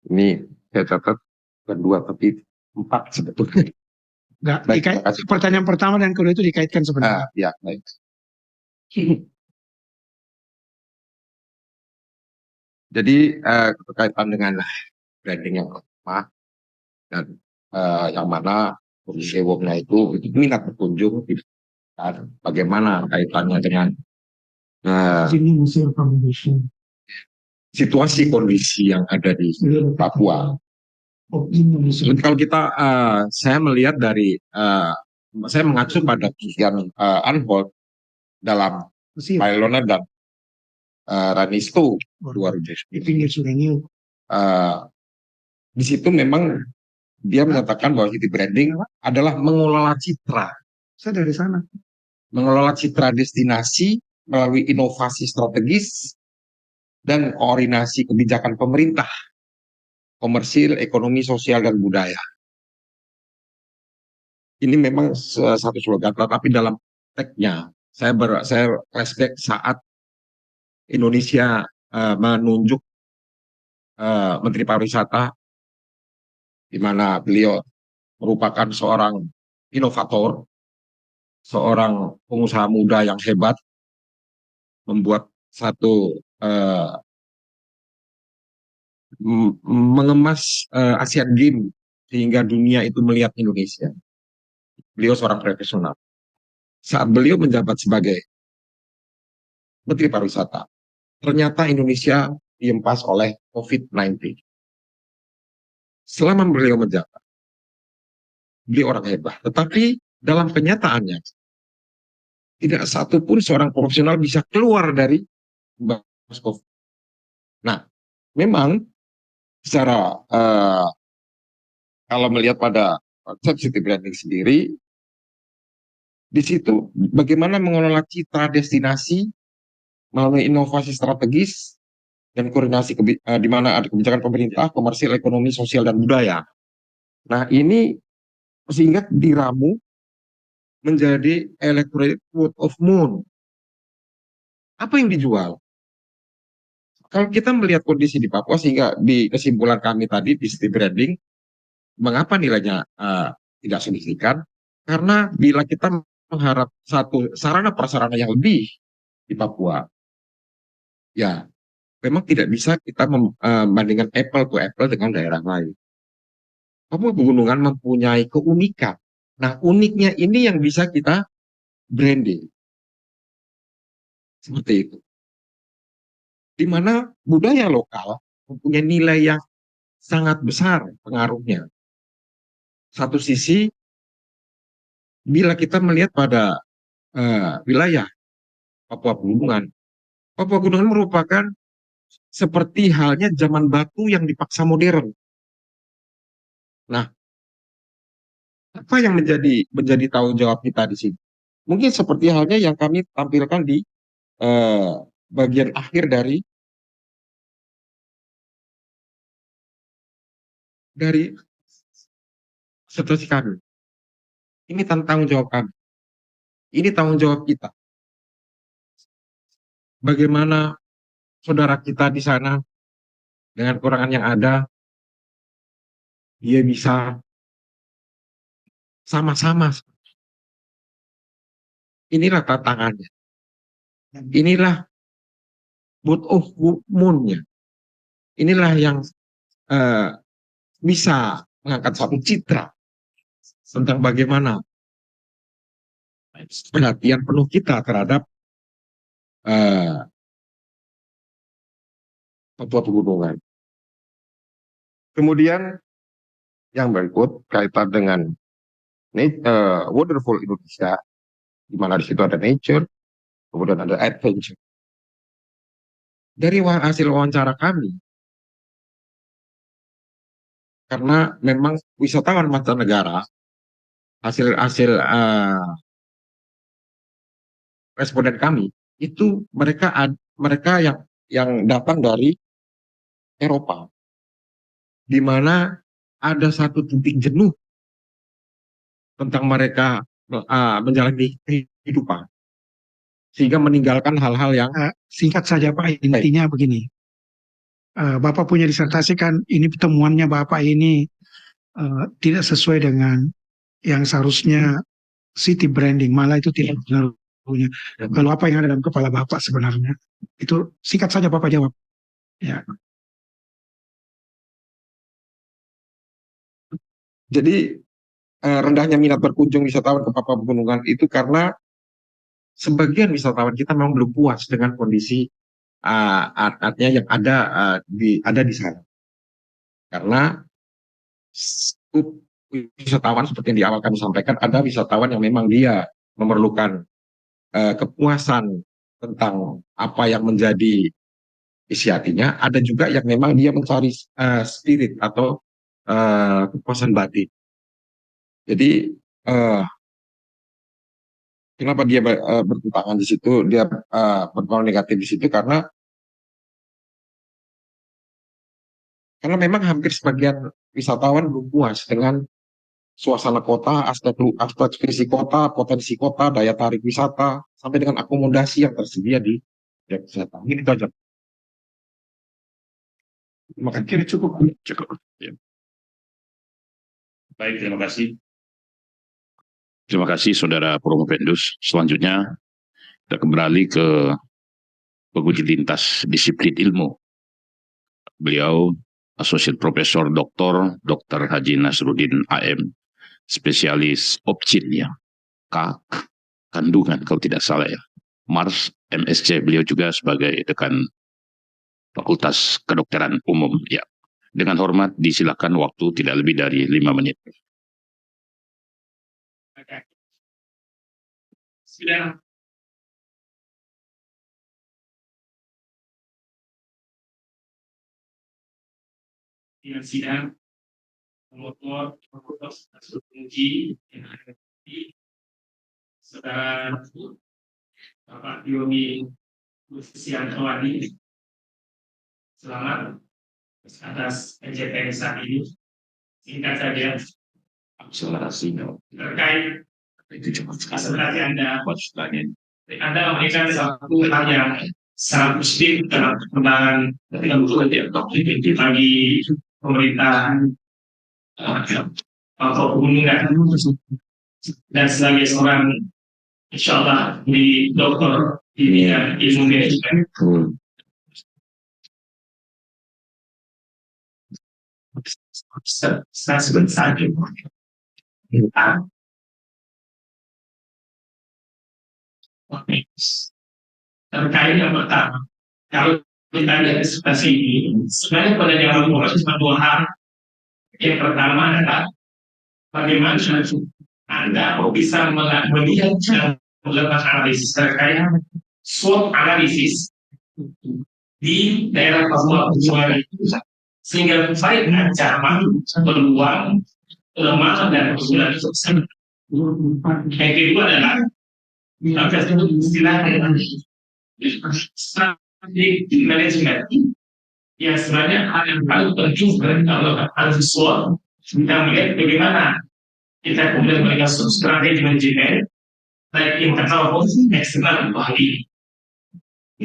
Ini saya catat kedua tapi 4 sebetulnya. Baik, pertanyaan pertama dan kedua itu dikaitkan sebenarnya. Ya, baik. Jadi berkaitan dengan branding yang pertama dan yang mana kondisi webnya itu minat berkunjung dan bagaimana kaitannya dengan situasi kondisi yang ada di Papua. Kalau kita, saya melihat dari, saya mengacu pada penelitian Unfold dalam Pailona dan Ranisto 2010. Di situ memang dia menyatakan bahwa city branding adalah mengelola citra. Saya dari sana. Mengelola citra destinasi melalui inovasi strategis dan koordinasi kebijakan pemerintah, komersil, ekonomi, sosial, dan budaya. Ini memang satu slogan, tetapi dalam teksnya saya flashback saat Indonesia menunjuk Menteri Pariwisata, di mana beliau merupakan seorang inovator seorang pengusaha muda yang hebat membuat satu mengemas Asian Games sehingga dunia itu melihat Indonesia. Beliau seorang profesional. Saat beliau menjabat sebagai Menteri Pariwisata, ternyata Indonesia diempas oleh COVID-19. Selama beliau menjabat, beliau orang hebat. Tetapi dalam kenyataannya, tidak satu pun seorang profesional bisa keluar dari COVID. Nah, memang secara kalau melihat pada konsep city branding sendiri, di situ bagaimana mengelola citra destinasi melalui inovasi strategis dan koordinasi di mana ada kebijakan pemerintah, komersial, ekonomi, sosial, dan budaya. Nah, ini sehingga diramu menjadi electorate vote of moon. Apa yang dijual? Kalau kita melihat kondisi di Papua, sehingga di kesimpulan kami tadi di city branding, mengapa nilainya tidak signifikan? Karena bila kita mengharap satu sarana prasarana yang lebih di Papua, ya memang tidak bisa kita membandingkan apple to apple dengan daerah lain. Papua Pegunungan mempunyai keunikan. Nah, uniknya ini yang bisa kita branding. Seperti itu. Di mana budaya lokal mempunyai nilai yang sangat besar pengaruhnya. Satu sisi, bila kita melihat pada wilayah Papua Pegunungan merupakan seperti halnya zaman batu yang dipaksa modern. Nah, apa yang menjadi tanggung jawab kita di sini? Mungkin seperti halnya yang kami tampilkan di bagian akhir dari situasi kami. Ini tanggung jawab kami. Ini tanggung jawab kita. Bagaimana saudara kita di sana dengan kekurangan yang ada, dia bisa sama-sama. Inilah tantangannya. Inilah both of moon-nya. Inilah yang bisa mengangkat satu citra tentang bagaimana perhatian penuh kita terhadap Papua Pegunungan. Kemudian yang berikut kaitan dengan Wonderful Indonesia, di mana di situ ada nature, kemudian ada adventure. Dari hasil wawancara kami, karena memang wisatawan mancanegara, hasil responden kami itu mereka yang datang dari Eropa, di mana ada satu titik jenuh tentang mereka menjalani kehidupan, sehingga meninggalkan hal-hal yang Singkat saja Pak, intinya begini. Bapak punya disertasi kan, ini pertemuannya Bapak ini tidak sesuai dengan yang seharusnya city branding, malah itu tidak benar punya. Kalau apa yang ada dalam kepala Bapak sebenarnya, itu singkat saja Bapak jawab. Ya. jadi rendahnya minat berkunjung wisatawan ke Papua Pegunungan itu karena sebagian wisatawan kita memang belum puas dengan kondisi artnya yang ada di sana. Karena skup wisatawan seperti yang di awal kami sampaikan, ada wisatawan yang memang dia memerlukan kepuasan tentang apa yang menjadi isi hatinya, ada juga yang memang dia mencari spirit atau kepuasan batin. Jadi kenapa dia bertentangan di situ, dia berpengaruh negatif di situ karena memang hampir sebagian wisatawan belum puas dengan suasana kota, aspek visi kota, potensi kota, daya tarik wisata, sampai dengan akomodasi yang tersedia di objek wisata. Ini saja. Makanya kira cukup. Ya. Baik, terima kasih. Terima kasih Saudara Promovendus. Selanjutnya kita kembali ke penguji lintas disiplin ilmu. Beliau Associate Profesor Dr. Haji Nasruddin AM, spesialis opcin ya, kandungan kalau tidak salah ya. Mars MSc, beliau juga sebagai dekan Fakultas Kedokteran Umum ya. Dengan hormat disilakan, waktu tidak lebih dari 5 menit. Sudah. Dengan sidang motor uji yang ada di saudara Bapak Yomi Luciantowani, selamat atas PJT saat ini. Singkat saja terkait seperti Anda memberikan satu hal yang sangat positif dalam perkembangan bagi pemerintahan Papua Pegunungan, dan sebagai seorang insya Allah di dokter di bidang ilmu manajemen. Saya sebentar saja. Terkait yang pertama, kalau kita lihat presentasi ini, sebenarnya pada yang cuma dua hal. Yang pertama adalah bagaimana Anda bisa melihat dan melakukan analisis terkait SWOT analisis di daerah Papua Pegunungan itu, sehingga baik ancaman, peluang, kelemahan dan kesulitan itu. Yang kedua adalah istilahnya strategi manajemen, yang sebenarnya hal yang paling penting sebenarnya kalau harus SWOT, kita melihat bagaimana kita kemudian memberikan strategi manajemen baik internal maupun eksternal bagi,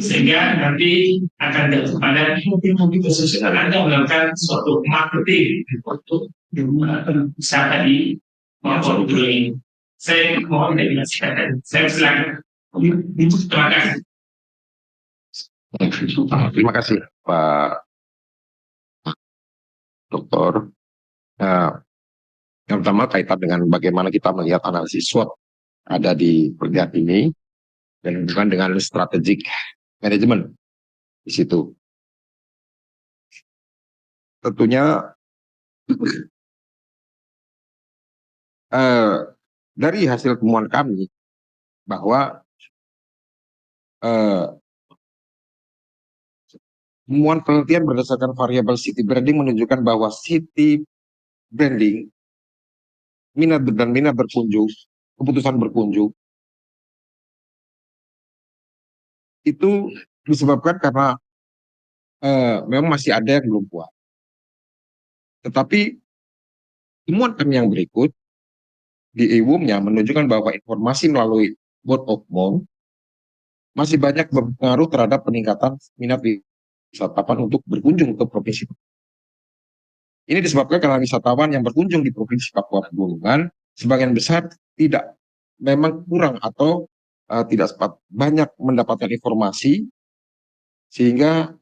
sehingga nanti akan jatuh pada kesulitan Anda melakukan suatu marketing untuk usaha tadi maupun ini. Saya mohon dari masyarakat, saya silakan. Terima kasih. Terima kasih Pak Dokter. Yang pertama kaitan dengan bagaimana kita melihat analisis SWOT ada di pekerjaan ini dan bukan dengan strategic management di situ. Tentunya dari hasil temuan kami bahwa temuan penelitian berdasarkan variabel city branding menunjukkan bahwa city branding minat berkunjung, keputusan berkunjung itu disebabkan karena memang masih ada yang belum puas. Tetapi temuan kami yang berikut di IWUM-nya menunjukkan bahwa informasi melalui word of mouth masih banyak berpengaruh terhadap peningkatan minat wisatawan untuk berkunjung ke provinsi. Ini disebabkan karena wisatawan yang berkunjung di provinsi Papua Pegunungan sebagian besar tidak, memang kurang atau tidak banyak mendapatkan informasi, sehingga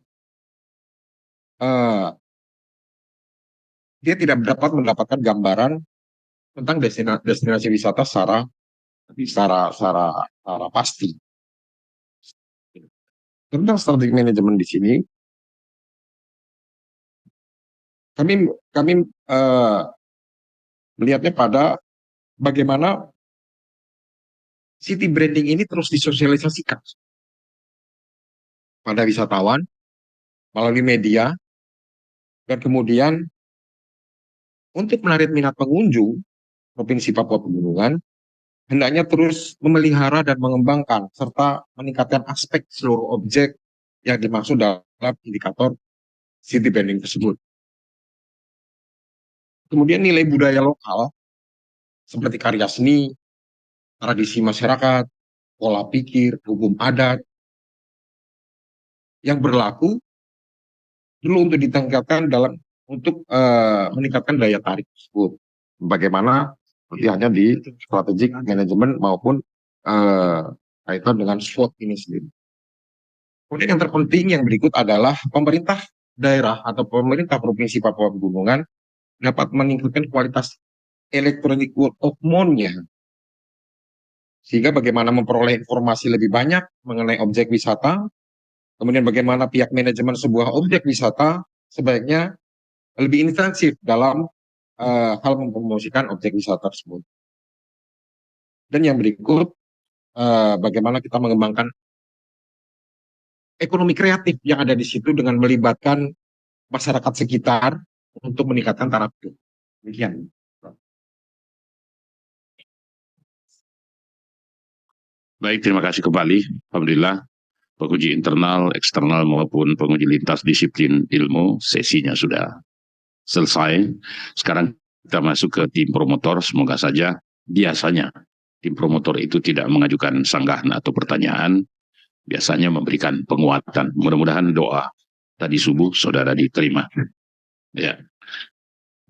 dia tidak dapat mendapatkan gambaran tentang destinasi wisata secara pasti. Tentang strategi manajemen di sini, kami melihatnya pada bagaimana city branding ini terus disosialisasikan pada wisatawan melalui media, dan kemudian untuk menarik minat pengunjung Provinsi Papua Pegunungan, hendaknya terus memelihara dan mengembangkan serta meningkatkan aspek seluruh objek yang dimaksud dalam indikator city branding tersebut. Kemudian nilai budaya lokal seperti karya seni, tradisi masyarakat, pola pikir, hukum adat yang berlaku perlu untuk ditingkatkan untuk meningkatkan daya tarik tersebut. Bagaimana Seperti hanya di strategic management maupun kaitan dengan SWOT ini sendiri. Kemudian yang terpenting yang berikut adalah pemerintah daerah atau pemerintah Provinsi Papua Pegunungan dapat meningkatkan kualitas electronic word of mouth-nya, sehingga bagaimana memperoleh informasi lebih banyak mengenai objek wisata, kemudian bagaimana pihak manajemen sebuah objek wisata sebaiknya lebih intensif dalam hal mempromosikan objek wisata tersebut. Dan yang berikut, bagaimana kita mengembangkan ekonomi kreatif yang ada di situ dengan melibatkan masyarakat sekitar untuk meningkatkan taraf hidup. Demikian. Baik, terima kasih kembali. Alhamdulillah, penguji internal, eksternal maupun penguji lintas disiplin ilmu, sesinya sudah selesai. Sekarang kita masuk ke tim promotor. Semoga saja biasanya tim promotor itu tidak mengajukan sanggahan atau pertanyaan, biasanya memberikan penguatan. Mudah-mudahan doa tadi subuh saudara diterima. Ya.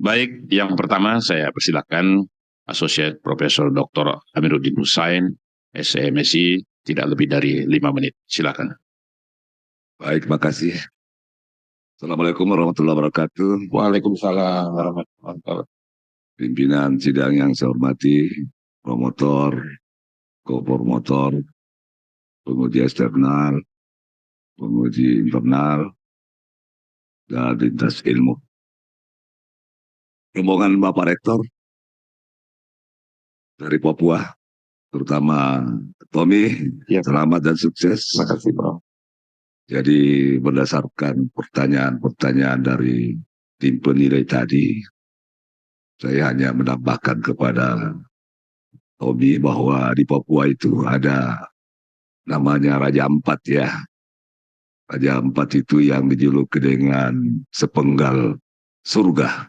Baik, yang pertama saya persilakan Associate Profesor Dr. Amiruddin Hussein, SMSI, tidak lebih dari 5 menit. Silakan. Baik, makasih. Assalamualaikum warahmatullahi wabarakatuh. Waalaikumsalam warahmatullahi wabarakatuh. Pimpinan sidang yang saya hormati, promotor, co-promotor, penguji eksternal, penguji internal, dan lintas ilmu. Rombongan Bapak Rektor dari Papua, terutama Tommy, Ya, selamat dan sukses. terima kasih, Bro. Jadi berdasarkan pertanyaan-pertanyaan dari tim penilai tadi, saya hanya menambahkan kepada Tommy bahwa di Papua itu ada namanya Raja Ampat ya. Raja Ampat itu yang dijuluki dengan sepenggal surga.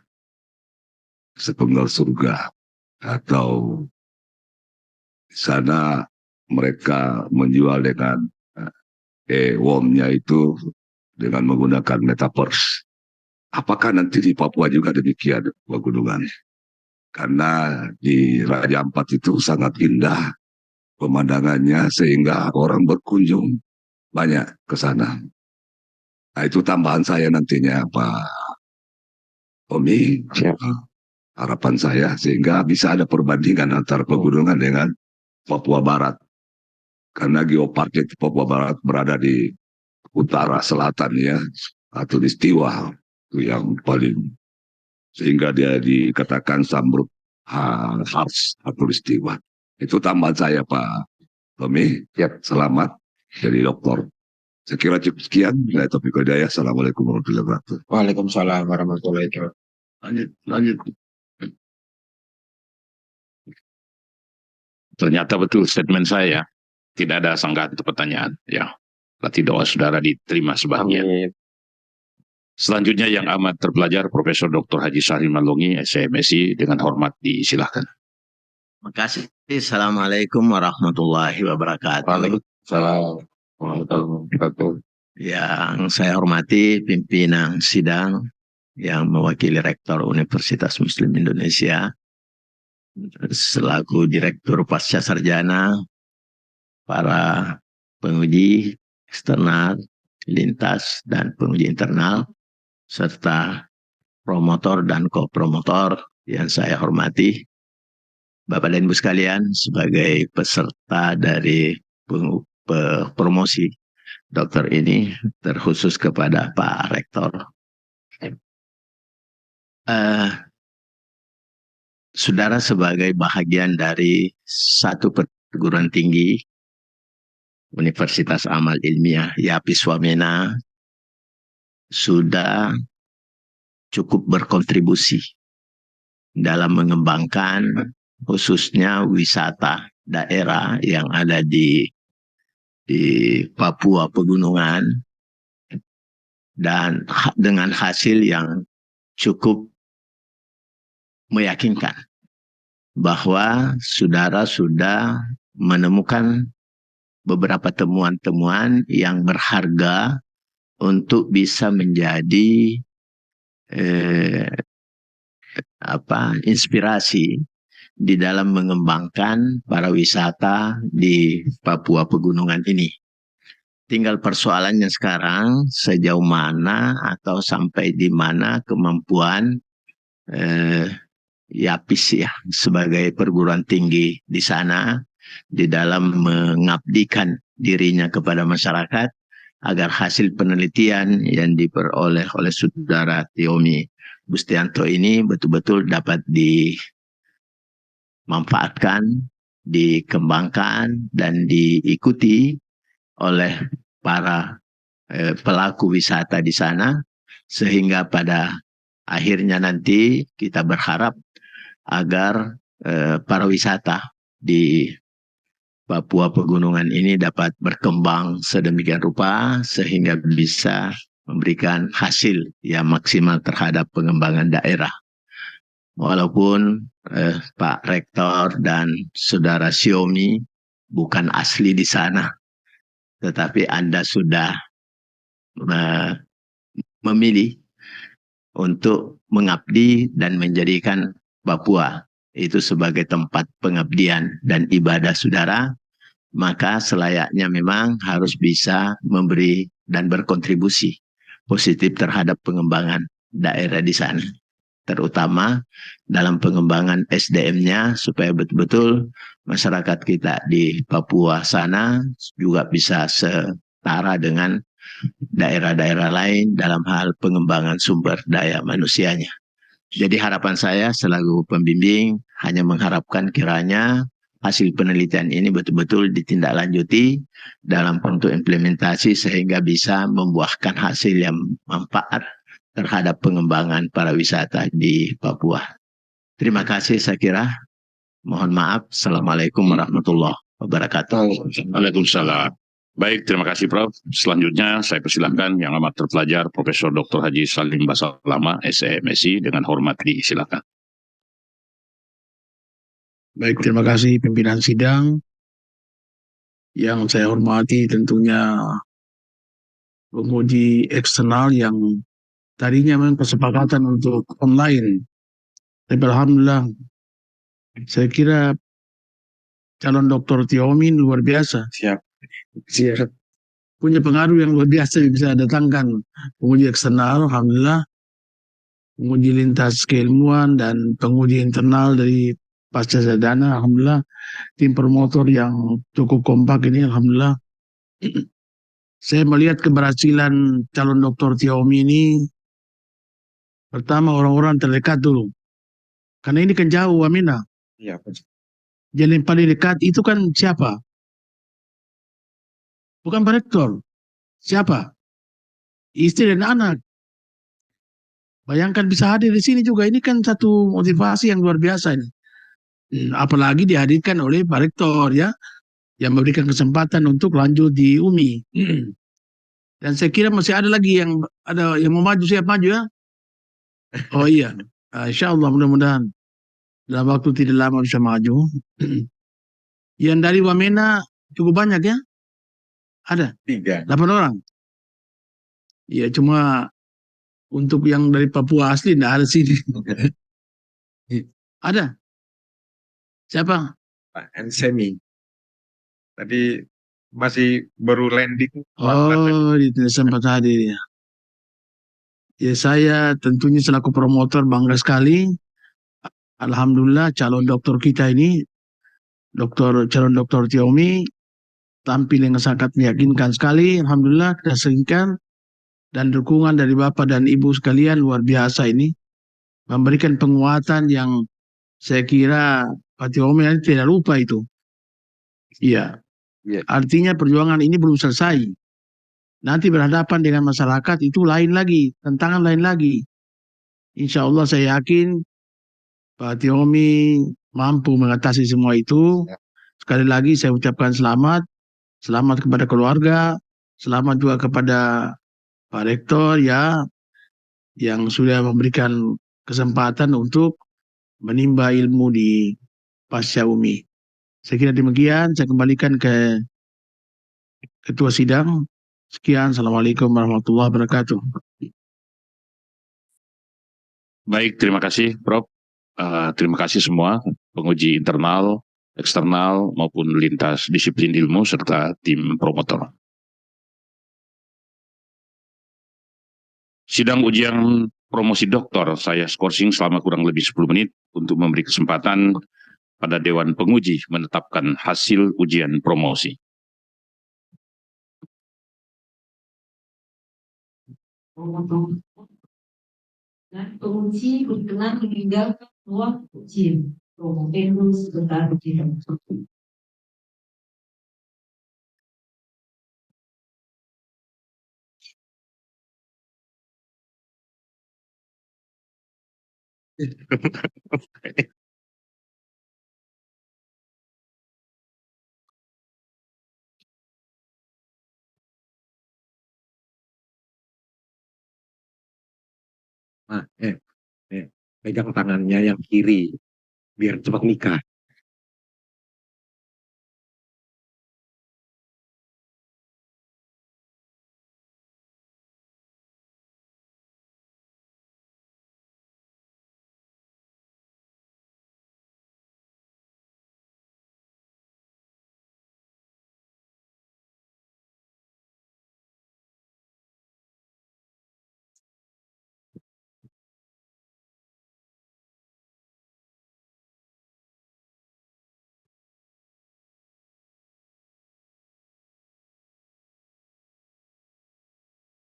Sepenggal surga. Atau di sana mereka menjual dengan wormnya itu dengan menggunakan metaverse. Apakah nanti di Papua juga demikian, pegunungan? Karena di Raja Ampat itu sangat indah pemandangannya sehingga orang berkunjung banyak ke sana. Nah, itu tambahan saya nantinya Pak Tommy. Siap. Harapan saya sehingga bisa ada perbandingan antara pegunungan dengan Papua Barat. Karena geopark di Papua Barat berada di utara selatan ya, atau di Stiwa itu yang paling, sehingga dia dikatakan Samruk Harz atau di Stiwa. Itu tambahan saya Pak Tommy. Siap. Selamat jadi dokter. Saya kira cukup sekian. Saya Taufiq Hidayah. Assalamualaikum warahmatullahi wabarakatuh. Waalaikumsalam warahmatullahi wabarakatuh. Lanjut. Ternyata betul statement saya. Tidak ada sanggahan atau pertanyaan. Ya, berarti doa saudara diterima sebagian. Amin. Selanjutnya yang amat terpelajar Profesor Dr. Haji Syahrin Malongi, SMSI, dengan hormat disilahkan. Terima kasih. Assalamualaikum warahmatullahi wabarakatuh. Waalaikumsalam warahmatullahi wabarakatuh. Yang saya hormati pimpinan sidang yang mewakili Rektor Universitas Muslim Indonesia, selaku Direktur Pasca Sarjana, para penguji eksternal, lintas, dan penguji internal, serta promotor dan co-promotor yang saya hormati, Bapak dan Ibu sekalian, sebagai peserta dari promosi dokter ini, terkhusus kepada Pak Rektor. Saudara sebagai bahagian dari satu perguruan tinggi Universitas Amal Ilmiah YAPI Swamena sudah cukup berkontribusi dalam mengembangkan khususnya wisata daerah yang ada di Papua Pegunungan, dan dengan hasil yang cukup meyakinkan bahwa saudara sudah menemukan beberapa temuan-temuan yang berharga untuk bisa menjadi inspirasi di dalam mengembangkan pariwisata di Papua Pegunungan ini. Tinggal persoalannya sekarang sejauh mana atau sampai di mana kemampuan YAPIS ya sebagai perguruan tinggi di sana di dalam mengabdikan dirinya kepada masyarakat agar hasil penelitian yang diperoleh oleh saudara Tiomi Bustianto ini betul-betul dapat dimanfaatkan, dikembangkan, dan diikuti oleh para pelaku wisata di sana, sehingga pada akhirnya nanti kita berharap agar para wisata di Papua Pegunungan ini dapat berkembang sedemikian rupa sehingga bisa memberikan hasil yang maksimal terhadap pengembangan daerah. Walaupun Pak Rektor dan Saudara Siomi bukan asli di sana, tetapi Anda sudah memilih untuk mengabdi dan menjadikan Papua itu sebagai tempat pengabdian dan ibadah saudara, maka selayaknya memang harus bisa memberi dan berkontribusi positif terhadap pengembangan daerah di sana, terutama dalam pengembangan SDM-nya supaya betul-betul masyarakat kita di Papua sana juga bisa setara dengan daerah-daerah lain dalam hal pengembangan sumber daya manusianya. Jadi harapan saya selaku pembimbing hanya mengharapkan kiranya hasil penelitian ini betul-betul ditindaklanjuti dalam bentuk implementasi sehingga bisa membuahkan hasil yang manfaat terhadap pengembangan pariwisata di Papua. Terima kasih saya kira. Mohon maaf. Assalamualaikum warahmatullahi wabarakatuh. Waalaikumsalam. Baik, terima kasih Prof. Selanjutnya saya persilahkan yang amat terpelajar Profesor Dr. Haji Salim Basalama, SMSI, dengan hormat disilakan. Baik, terima kasih pimpinan sidang. Yang saya hormati tentunya penguji eksternal yang tadinya memang kesepakatan untuk online. Tapi alhamdulillah, saya kira calon Dr. Tiomi luar biasa. Siap. Punya pengaruh yang luar biasa, bisa datangkan penguji eksternal, alhamdulillah. Penguji lintas keilmuan dan penguji internal dari pasca sarjana, alhamdulillah. Tim promotor yang cukup kompak ini, alhamdulillah. Saya melihat keberhasilan calon Dr. Tiomi ini, pertama orang-orang terdekat dulu. Karena ini kan jauh, Aminah. Iya. Jadi yang paling dekat itu kan siapa? Bukan Pak Rektor. Siapa? Istri dan anak. Bayangkan bisa hadir di sini juga. Ini kan satu motivasi yang luar biasa ini. Apalagi dihadirkan oleh Pak Rektor ya, yang memberikan kesempatan untuk lanjut di UMI. Dan saya kira masih ada lagi yang mau maju, siap maju ya. Oh iya, insya Allah mudah-mudahan dalam waktu tidak lama bisa maju. Yang dari Wamena cukup banyak ya? Ada? 3. 8 orang? Ya cuma untuk yang dari Papua asli tidak ada sini. Ada? Siapa? Pak Ensemi. Tadi masih baru landing. Oh, tidak sempat hadir ya. Ya saya tentunya selaku promotor bangga sekali. Alhamdulillah calon dokter kita ini, calon dokter Tiomi tampil yang sangat meyakinkan sekali. Alhamdulillah kita sehingkan dan dukungan dari Bapak dan Ibu sekalian luar biasa ini. Memberikan penguatan yang saya kira Pak Tiomi tidak lupa itu. Iya. Artinya perjuangan ini belum selesai. Nanti berhadapan dengan masyarakat itu lain lagi, tantangan lain lagi. Insya Allah saya yakin Pak Tiomi mampu mengatasi semua itu. Sekali lagi saya ucapkan selamat. Selamat kepada keluarga. Selamat juga kepada Pak Rektor ya, yang sudah memberikan kesempatan untuk menimba ilmu di pasca UMI. Saya kira demikian. Saya kembalikan ke Ketua Sidang. Sekian. Assalamualaikum warahmatullahi wabarakatuh. Baik, terima kasih Prof. Terima kasih semua penguji internal, eksternal, maupun lintas disiplin ilmu, serta tim promotor. Sidang ujian promosi doktor saya skorsing selama kurang lebih 10 menit untuk memberi kesempatan pada Dewan Penguji menetapkan hasil ujian promosi. Dan penguji berkenan meninggalkan ruang ujian. Promovendu sebentar ujian. Nah, pegang tangannya yang kiri biar cepat nikah.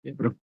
Ya, bro.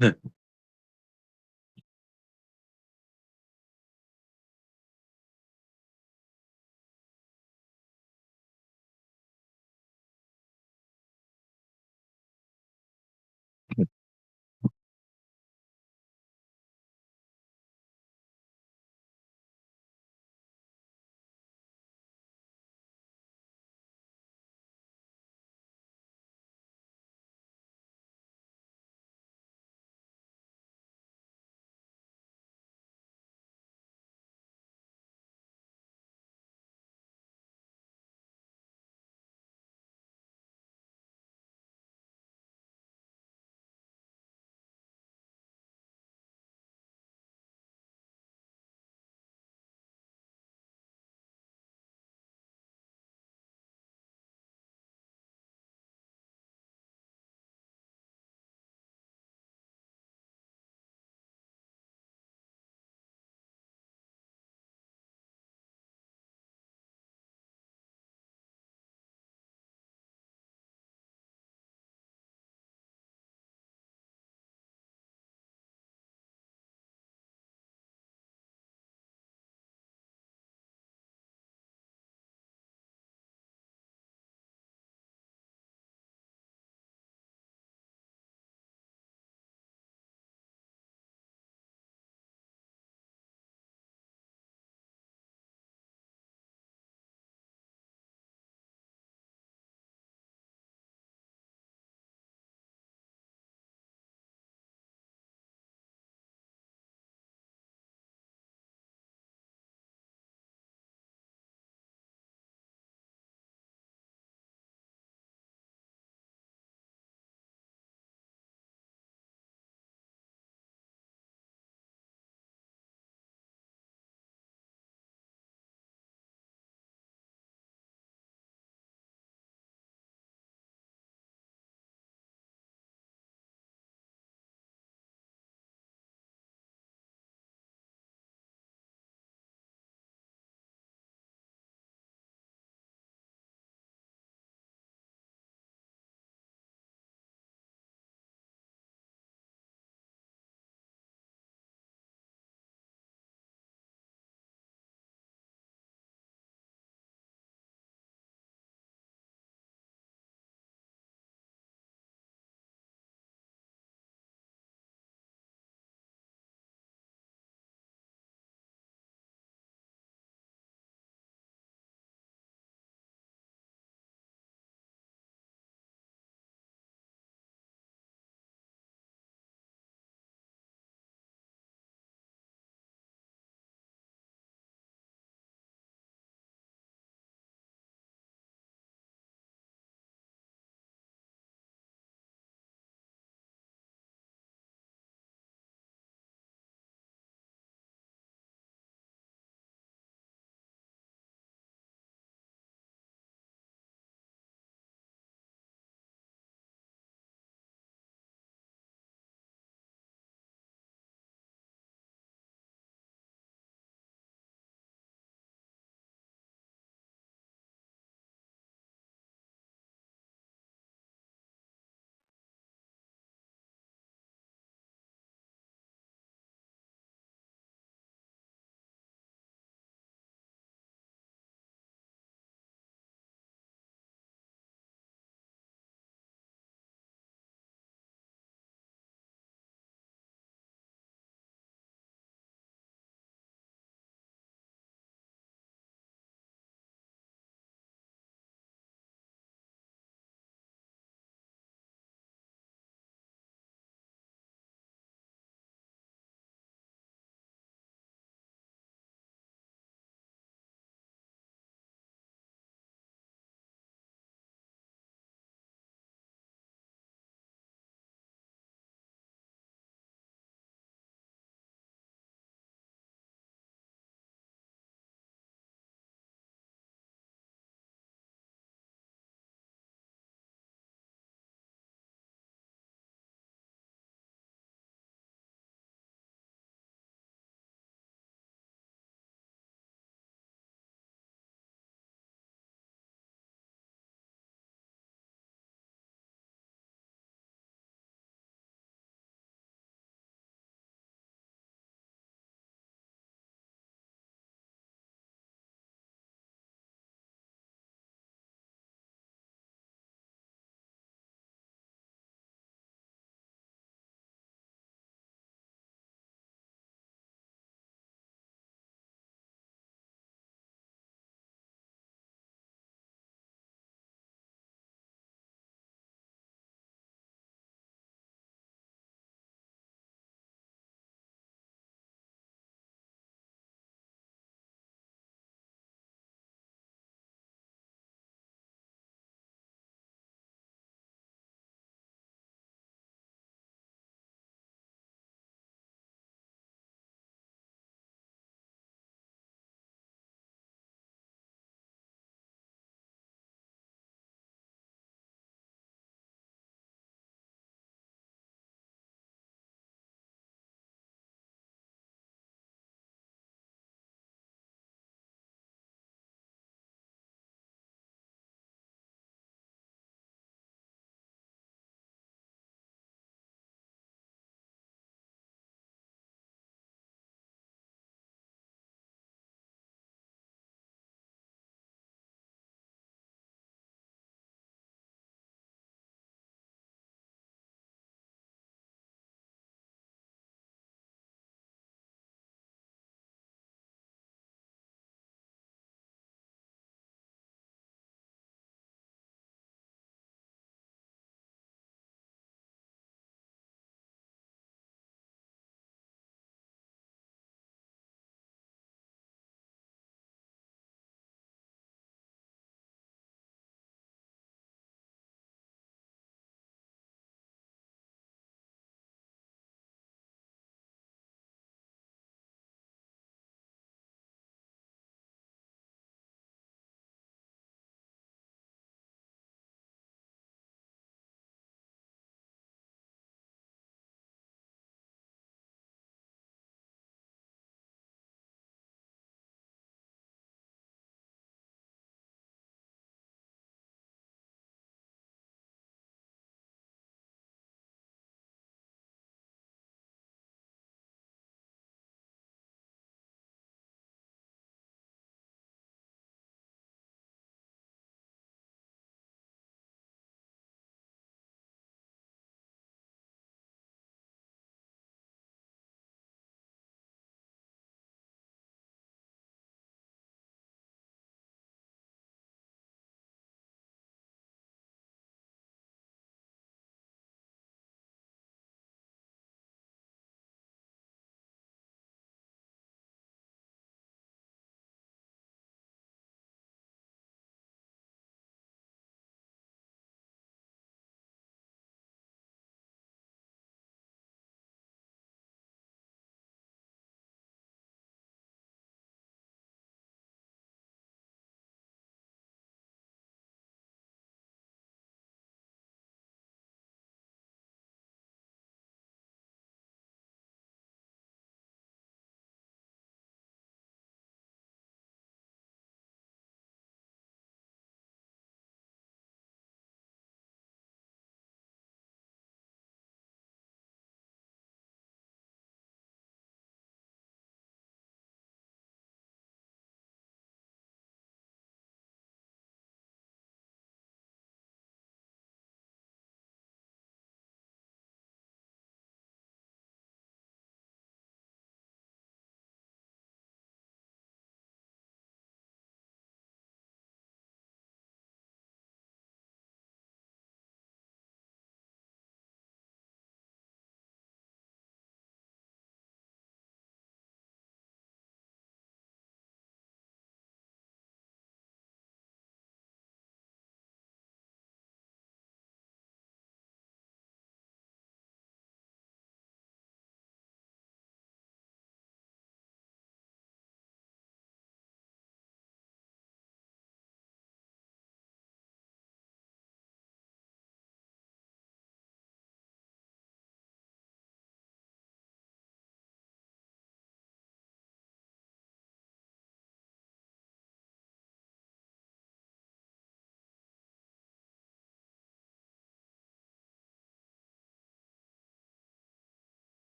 Nah,